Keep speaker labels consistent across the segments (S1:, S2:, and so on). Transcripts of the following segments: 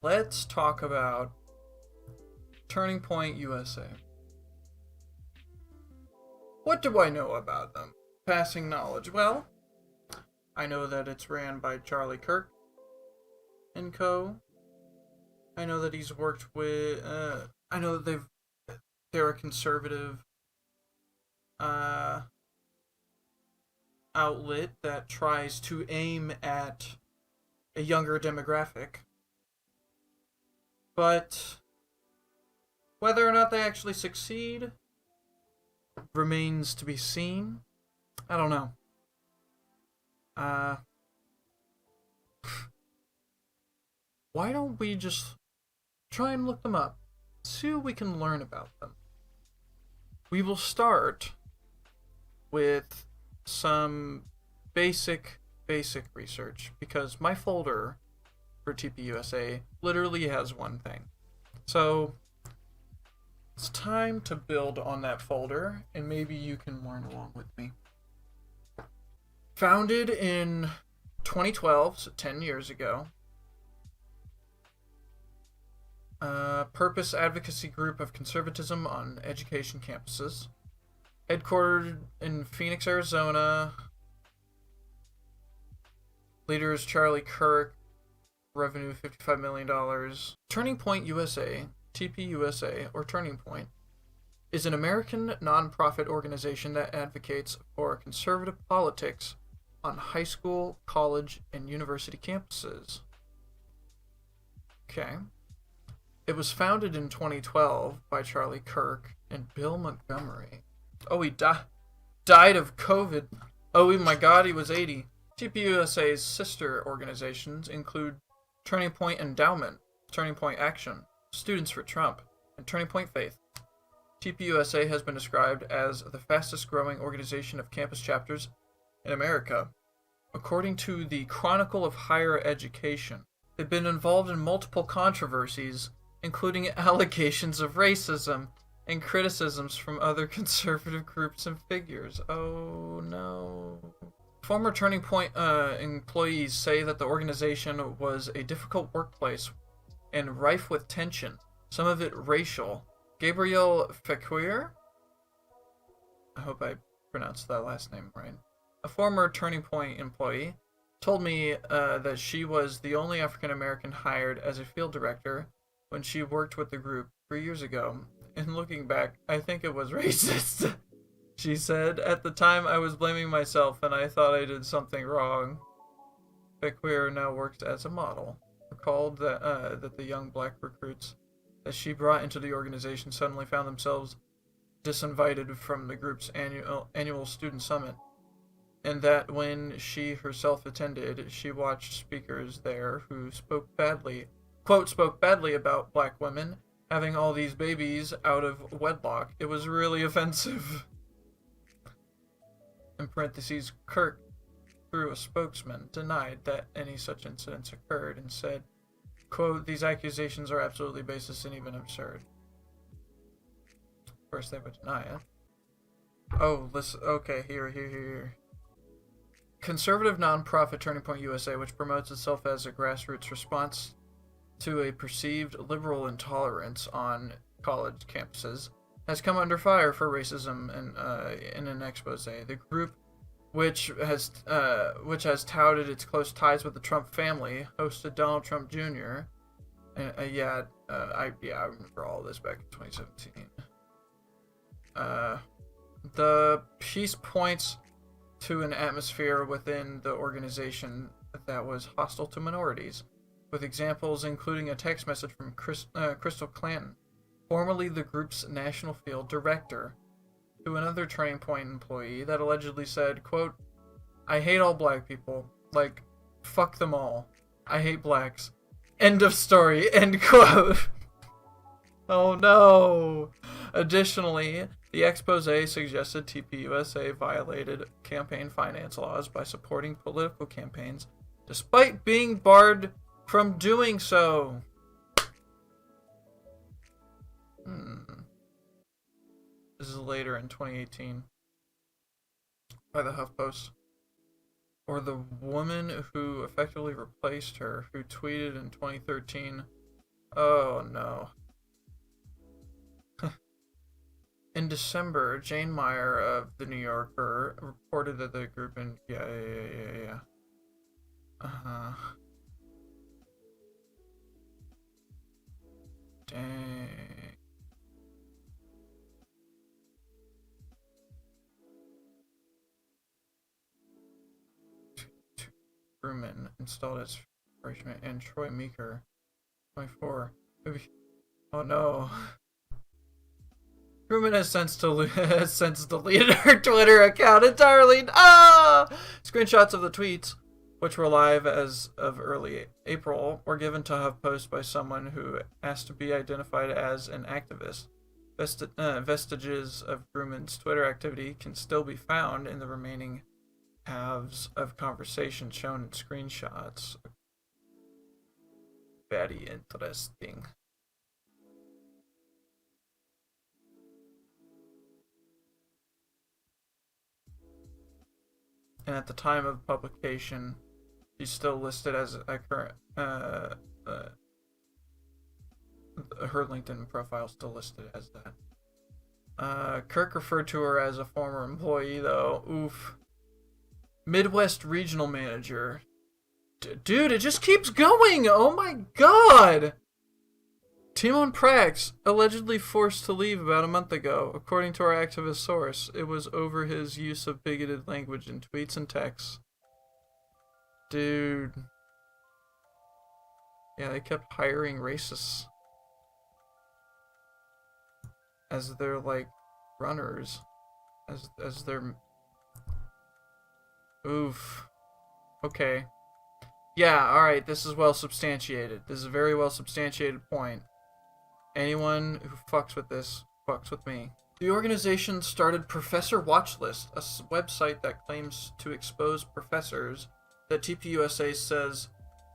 S1: let's talk about Turning Point USA. What do I know about them? Passing knowledge. Well, I know that it's ran by Charlie Kirk and co. I know that he's worked with. I know that they're a conservative uh, outlet that tries to aim at a younger demographic. But whether or not they actually succeed remains to be seen. I don't know. Uh, why don't we just try and look them up? See what we can learn about them. We will start with some basic research because my folder for TPUSA literally has one thing. So it's time to build on that folder, and maybe you can learn along with me. Founded in 2012, so 10 years ago. Purpose advocacy group of conservatism on education campuses. Headquartered in Phoenix, Arizona. Leaders Charlie Kirk. Revenue $55 million. Turning Point USA, TPUSA, or Turning Point, is an American nonprofit organization that advocates for conservative politics on high school, college, and university campuses. Okay. It was founded in 2012 by Charlie Kirk and Bill Montgomery. Oh, he died of COVID. Oh my god, he was 80. TPUSA's sister organizations include Turning Point Endowment, Turning Point Action, Students for Trump, and Turning Point Faith. TPUSA has been described as the fastest growing organization of campus chapters in America, according to the Chronicle of Higher Education. They've been involved in multiple controversies, including allegations of racism and criticisms from other conservative groups and figures. Oh no. Former Turning Point employees say that the organization was a difficult workplace and rife with tension, some of it racial. Gabrielle Fequir, I hope I pronounced that last name right, a former Turning Point employee, told me that she was the only African American hired as a field director when she worked with the group 3 years ago. And looking back, I think it was racist. She said, at the time I was blaming myself and I thought I did something wrong. Fequir now works as a model. Recalled that the young black recruits that she brought into the organization suddenly found themselves disinvited from the group's annual student summit, and that when she herself attended, she watched speakers there who spoke badly about black women having all these babies out of wedlock. It was really offensive. In parentheses, Kirk, through a spokesman, denied that any such incidents occurred and said, quote, these accusations are absolutely baseless and even absurd. Of course, they would deny it. Oh, listen, okay, here. Conservative nonprofit Turning Point USA, which promotes itself as a grassroots response to a perceived liberal intolerance on college campuses, has come under fire for racism in an expose. The group, which has touted its close ties with the Trump family, hosted Donald Trump Jr. I remember all this back in 2017. The piece points to an atmosphere within the organization that was hostile to minorities, with examples including a text message from Crystal Clanton, formerly the group's national field director, to another Turning Point employee that allegedly said, quote, I hate all black people. Like, fuck them all. I hate blacks. End of story. End quote. Oh no. Additionally, the expose suggested TPUSA violated campaign finance laws by supporting political campaigns despite being barred from doing so. This is later in 2018 by the HuffPost. or the woman who effectively replaced her, who tweeted in 2013, "Oh no." In December, Jane Meyer of The New Yorker reported that the group in... Yeah. Uh-huh. Dang. Truman installed as freshman, and Troy Meeker, 24. Oh no. Truman has since deleted her Twitter account entirely. Ah! Screenshots of the tweets, which were live as of early April, were given to HuffPost by someone who asked to be identified as an activist. Vestiges of Truman's Twitter activity can still be found in the remaining halves of conversations shown in screenshots. Very interesting. And at the time of publication, she's still listed as a current. Her LinkedIn profile still listed as that. Kirk referred to her as a former employee, though. Oof. Midwest regional manager. Dude, it just keeps going. Oh my god. Timon Prax, allegedly forced to leave about a month ago. According to our activist source, it was over his use of bigoted language in tweets and texts. Dude. Yeah, they kept hiring racists as their, like, runners. As their... Oof. Okay. Yeah, alright, this is well substantiated. This is a very well substantiated point. Anyone who fucks with this, fucks with me. The organization started Professor Watchlist, a website that claims to expose professors that TPUSA says,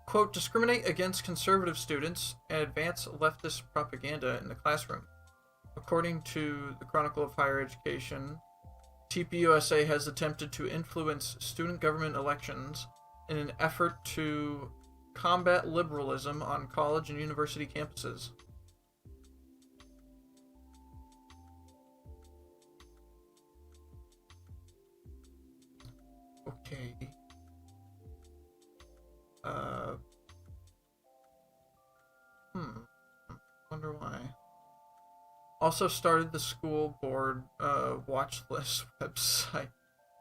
S1: quote, discriminate against conservative students and advance leftist propaganda in the classroom. According to the Chronicle of Higher Education, TPUSA has attempted to influence student government elections in an effort to combat liberalism on college and university campuses. Okay. Wonder why. Also started the school board watch list website.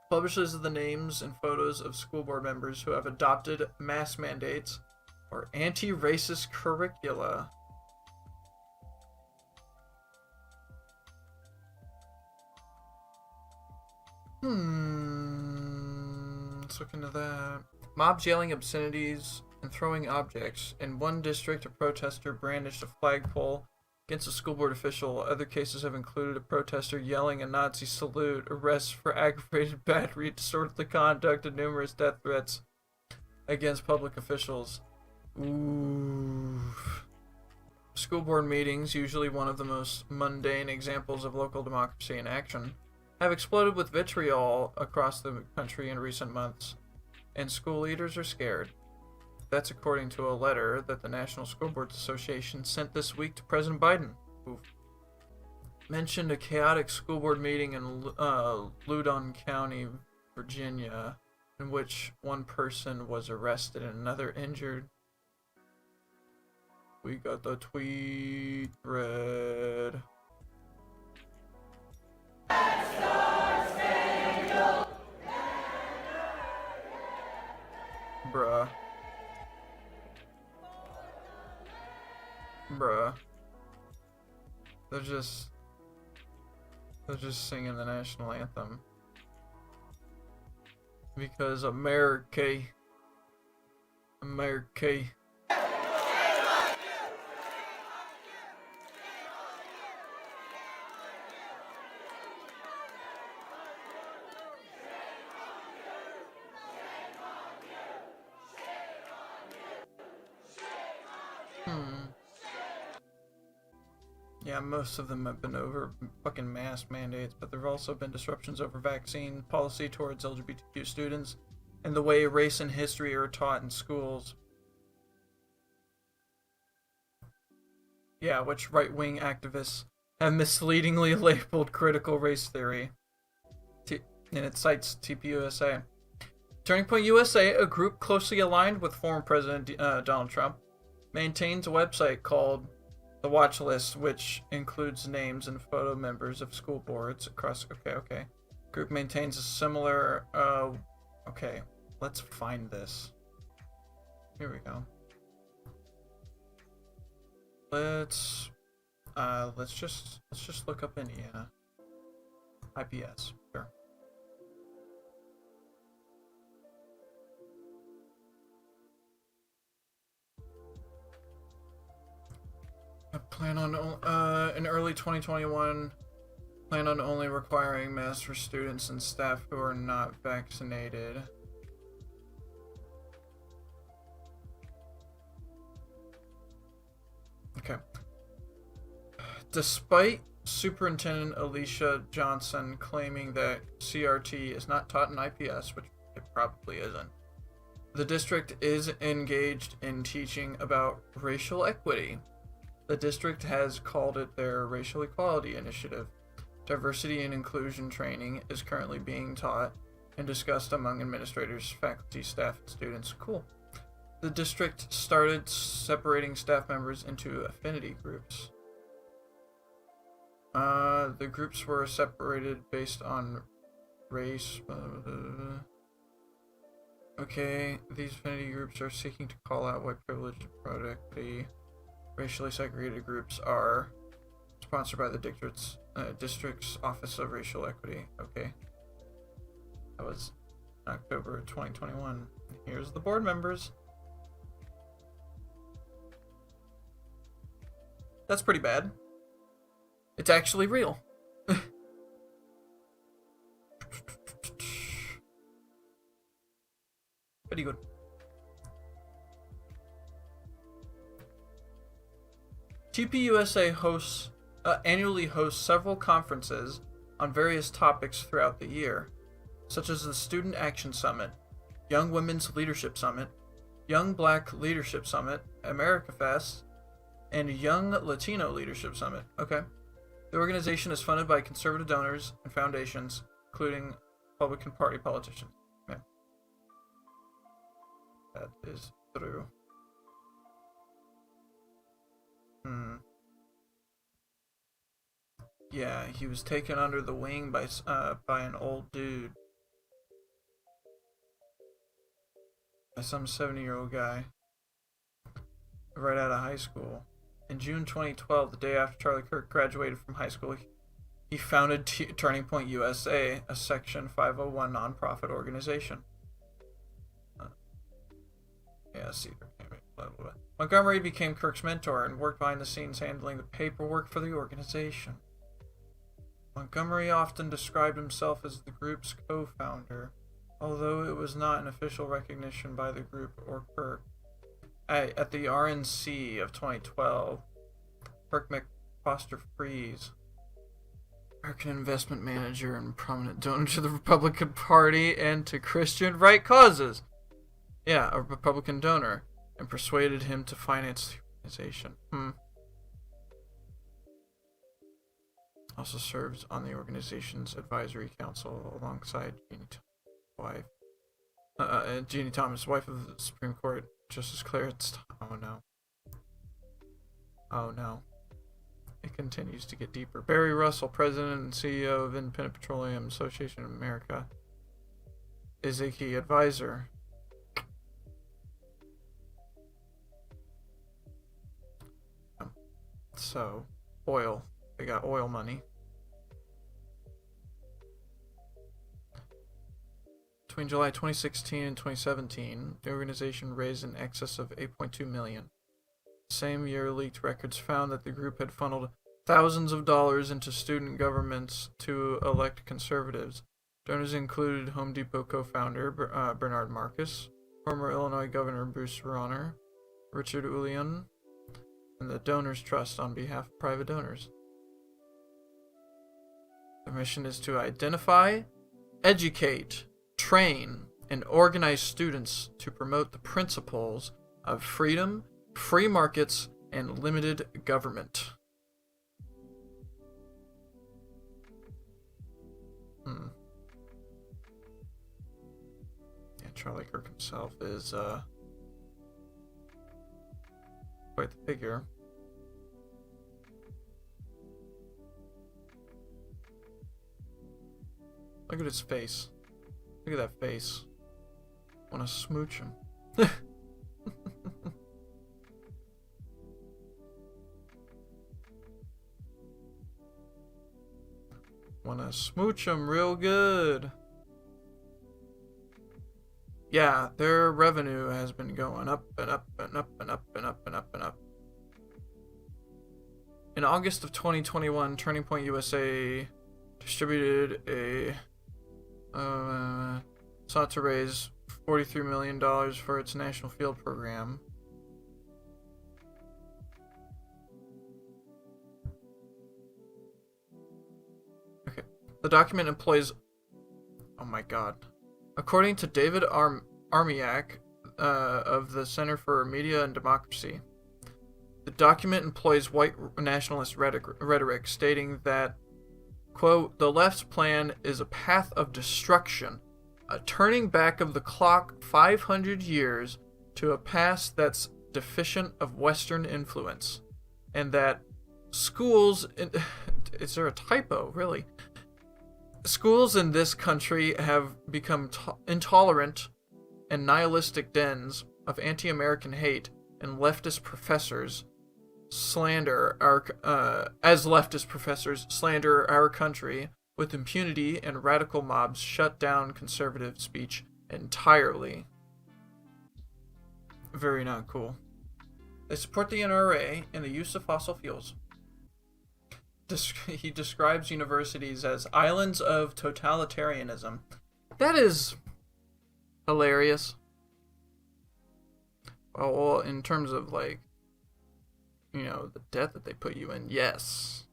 S1: Publishes the names and photos of school board members who have adopted mask mandates or anti-racist curricula. Let's look into that. Mobs yelling obscenities and throwing objects. In one district, a protester brandished a flagpole against a school board official. Other cases have included a protester yelling a Nazi salute, arrests for aggravated battery, disorderly conduct, and numerous death threats against public officials. Ooh. School board meetings, usually one of the most mundane examples of local democracy in action, have exploded with vitriol across the country in recent months, and school leaders are scared. That's according to a letter that the National School Boards Association sent this week to President Biden. Oof. Mentioned a chaotic school board meeting in Loudoun County, Virginia, in which one person was arrested and another injured. We got the tweet thread. Bruh. They're just singing the national anthem. Because America. Yeah, most of them have been over fucking mask mandates, but there have also been disruptions over vaccine policy towards LGBTQ students and the way race and history are taught in schools. Yeah, which right-wing activists have misleadingly labeled critical race theory. And it cites TPUSA. Turning Point USA, a group closely aligned with former President Donald Trump, maintains a website called The Watch List, which includes names and photo members of school boards across... Okay. Group maintains a similar... okay, let's find this. Here we go. Let's just look up Indiana. IPS, sure. I plan on in early 2021. Plan on only requiring masks for students and staff who are not vaccinated. Okay. Despite Superintendent Alicia Johnson claiming that CRT is not taught in IPS, which it probably isn't, the district is engaged in teaching about racial equity. The district has called it their Racial Equality Initiative. Diversity and inclusion training is currently being taught and discussed among administrators, faculty, staff, and students. Cool. The district started separating staff members into affinity groups. The groups were separated based on race. Okay, these affinity groups are seeking to call out white privilege and productivity. Racially segregated groups are sponsored by the district's Office of Racial Equity. Okay. That was October 2021. Here's the board members. That's pretty bad. It's actually real. Pretty good. TPUSA annually hosts several conferences on various topics throughout the year, such as the Student Action Summit, Young Women's Leadership Summit, Young Black Leadership Summit, America Fest, and Young Latino Leadership Summit. Okay. The organization is funded by conservative donors and foundations, including Republican Party politicians. Yeah. That is true. Yeah, he was taken under the wing by an old dude. By some 70-year-old guy. Right out of high school. In June 2012, the day after Charlie Kirk graduated from high school, he founded Turning Point USA, a Section 501 nonprofit organization. Blah, blah, blah. Montgomery became Kirk's mentor and worked behind the scenes handling the paperwork for the organization. Montgomery often described himself as the group's co-founder, although it was not an official recognition by the group or Kirk. At the RNC of 2012, Kirk McFoster Freeze, American investment manager and prominent donor to the Republican Party and to Christian right causes. Yeah, a Republican donor, and persuaded him to finance the organization. Also serves on the organization's advisory council alongside Jeannie Thomas, wife of the Supreme Court Justice Clarence. Oh no. It continues to get deeper. Barry Russell, president and CEO of Independent Petroleum Association of America, is a key advisor. So, oil. They got oil money. Between July 2016 and 2017, the organization raised in excess of $8.2 million. The same year, leaked records found that the group had funneled thousands of dollars into student governments to elect conservatives. Donors included Home Depot co-founder Bernard Marcus, former Illinois Governor Bruce Rauner, Richard Ulian, and the Donors Trust on behalf of private donors. The mission is to identify, educate, train, and organize students to promote the principles of freedom, free markets, and limited government. Yeah, Charlie Kirk himself is quite the figure. Look at his face. Look at that face. Wanna smooch him. Wanna smooch him real good. Yeah, their revenue has been going up and up and up and up and up and up and up. In August of 2021, Turning Point USA distributed a sought to raise $43 million for its National Field Program. Okay. The document employs... Oh my god. According to David Armiak of the Center for Media and Democracy, the document employs white nationalist rhetoric stating that, quote, the left's plan is a path of destruction, a turning back of the clock 500 years to a past that's deficient of Western influence, and that schools... Is there a typo, really? Schools in this country have become intolerant and nihilistic dens of anti-American hate, and leftist professors slander our country with impunity, and radical mobs shut down conservative speech entirely. Very not cool. They support the NRA and the use of fossil fuels. He describes universities as islands of totalitarianism. That is hilarious. Well, in terms of, like, you know, the debt that they put you in, yes.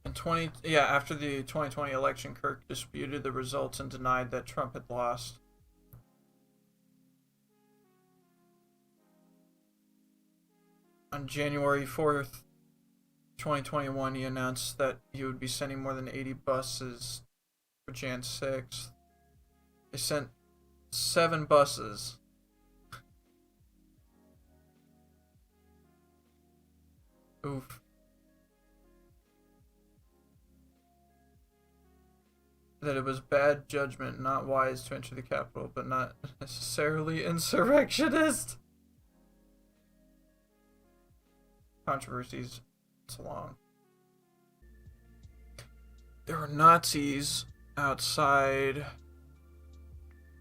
S1: After the 2020 election, Kirk disputed the results and denied that Trump had lost. On January 4th, 2021, he announced that he would be sending more than 80 buses for Jan 6th. They sent 7 buses. Oof. That it was bad judgment, not wise to enter the Capitol, but not necessarily insurrectionist. Controversies. It's long. There were Nazis outside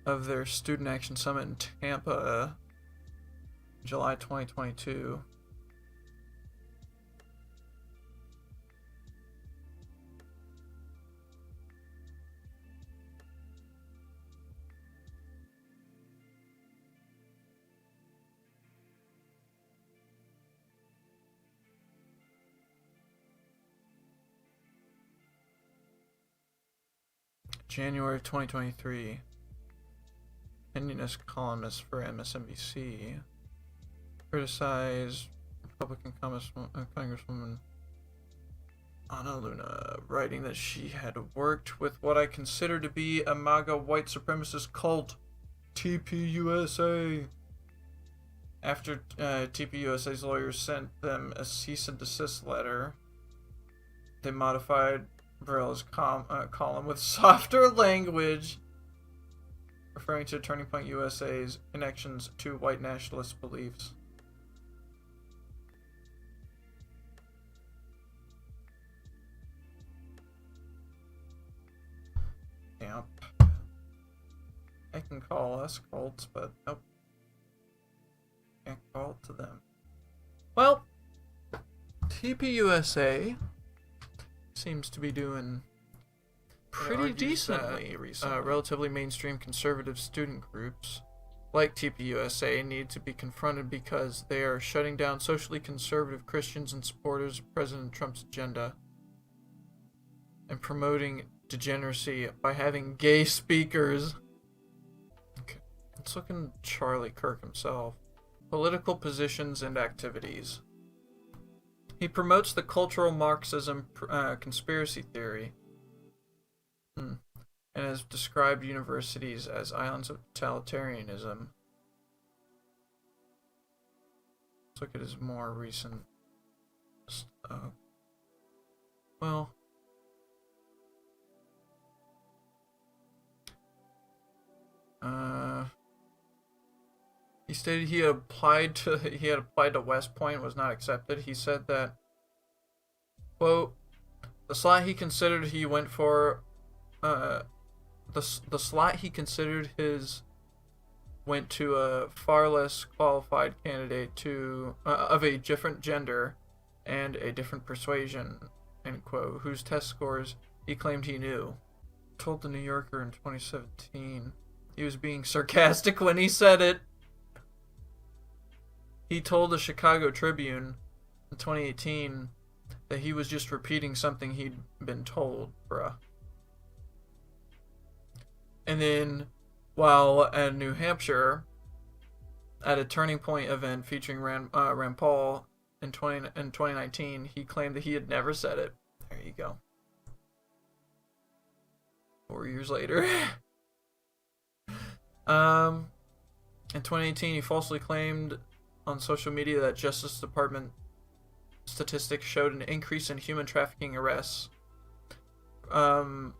S1: of their Student Action Summit in Tampa, July 2022. January of 2023, opinionist columnist for MSNBC criticized Republican Congresswoman Ana Luna, writing that she had worked with what I consider to be a MAGA white supremacist cult, TPUSA. After TPUSA's lawyers sent them a cease and desist letter, they modified Burrell's column with softer language, referring to Turning Point USA's connections to white nationalist beliefs. Yep. I can call us cults, but nope. Can't call it to them. Well, TPUSA seems to be doing pretty decently recently. Relatively mainstream conservative student groups like TPUSA need to be confronted because they are shutting down socially conservative Christians and supporters of President Trump's agenda and promoting degeneracy by having gay speakers. Let's look in Charlie Kirk himself. Political positions and activities. He promotes the cultural Marxism conspiracy theory and has described universities as islands of totalitarianism. Let's look at his more recent stuff. Well, he stated he had applied to West Point, was not accepted. He said that, quote, the slot he considered he went for, the slot he considered his went to a far less qualified candidate to of a different gender and a different persuasion, end quote, whose test scores he claimed he knew. Told the New Yorker in 2017 he was being sarcastic when he said it. He told the Chicago Tribune in 2018 that he was just repeating something he'd been told, bruh. And then, while at New Hampshire, at a Turning Point event featuring Rand Paul in 2019, he claimed that he had never said it. There you go. 4 years later. In 2018, he falsely claimed on social media that Justice Department statistics showed an increase in human trafficking arrests from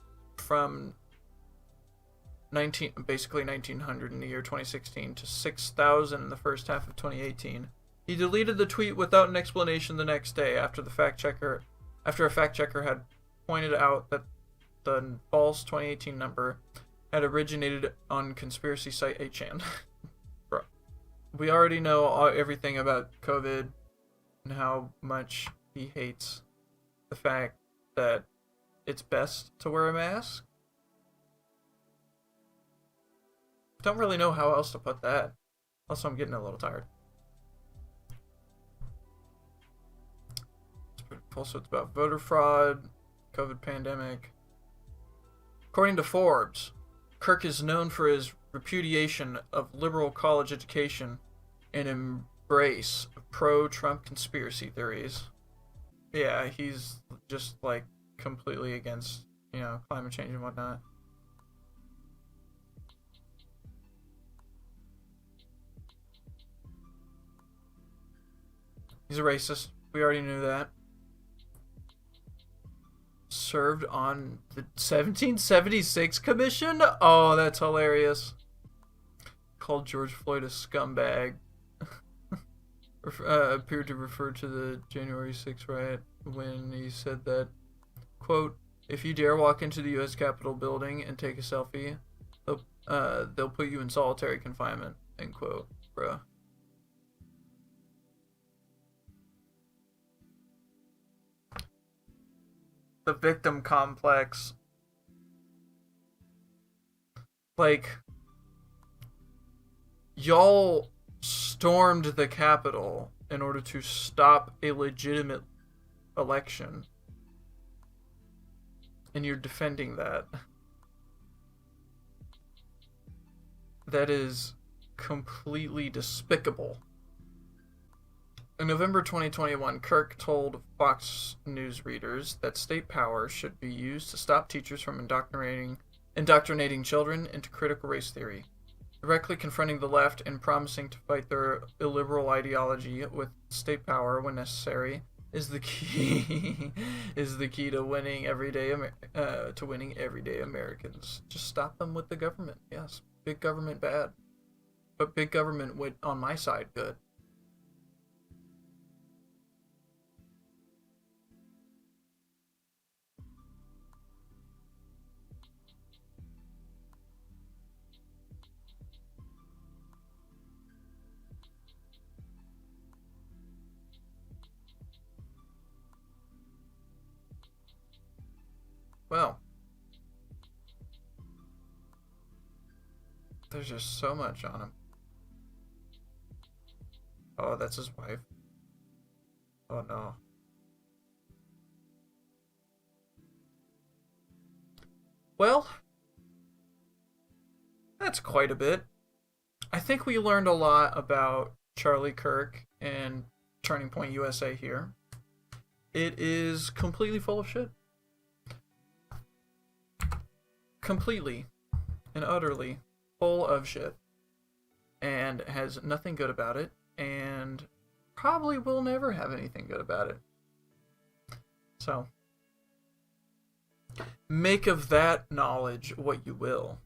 S1: 1900 in the year 2016 to 6,000 in the first half of 2018. He deleted the tweet without an explanation the next day after a fact checker had pointed out that the false 2018 number had originated on conspiracy site 8chan. Bro, we already know everything about COVID and how much he hates the fact that it's best to wear a mask. Don't really know how else to put that. Also, I'm getting a little tired. Also, it's about voter fraud, COVID pandemic. According to Forbes, Kirk is known for his repudiation of liberal college education and embrace of pro-Trump conspiracy theories. Yeah, he's just like completely against, climate change and whatnot. He's a racist. We already knew that. Served on the 1776 Commission? Oh, that's hilarious. Called George Floyd a scumbag. Appeared to refer to the January 6th riot when he said that, quote, if you dare walk into the U.S. Capitol building and take a selfie, they'll put you in solitary confinement, end quote, bruh. The victim complex. Like, y'all stormed the Capitol in order to stop a legitimate election. And you're defending that. That is completely despicable. In November 2021, Kirk told Fox News readers that state power should be used to stop teachers from indoctrinating children into critical race theory, directly confronting the left and promising to fight their illiberal ideology with state power when necessary is the key to winning everyday Americans. Just stop them with the government. Yes, big government bad, but big government on my side good. Well, there's just so much on him. Oh, that's his wife. Oh no. Well, that's quite a bit. I think we learned a lot about Charlie Kirk and Turning Point USA here. It is completely full of shit. Completely and utterly full of shit. And has nothing good about it. And probably will never have anything good about it. So, make of that knowledge what you will.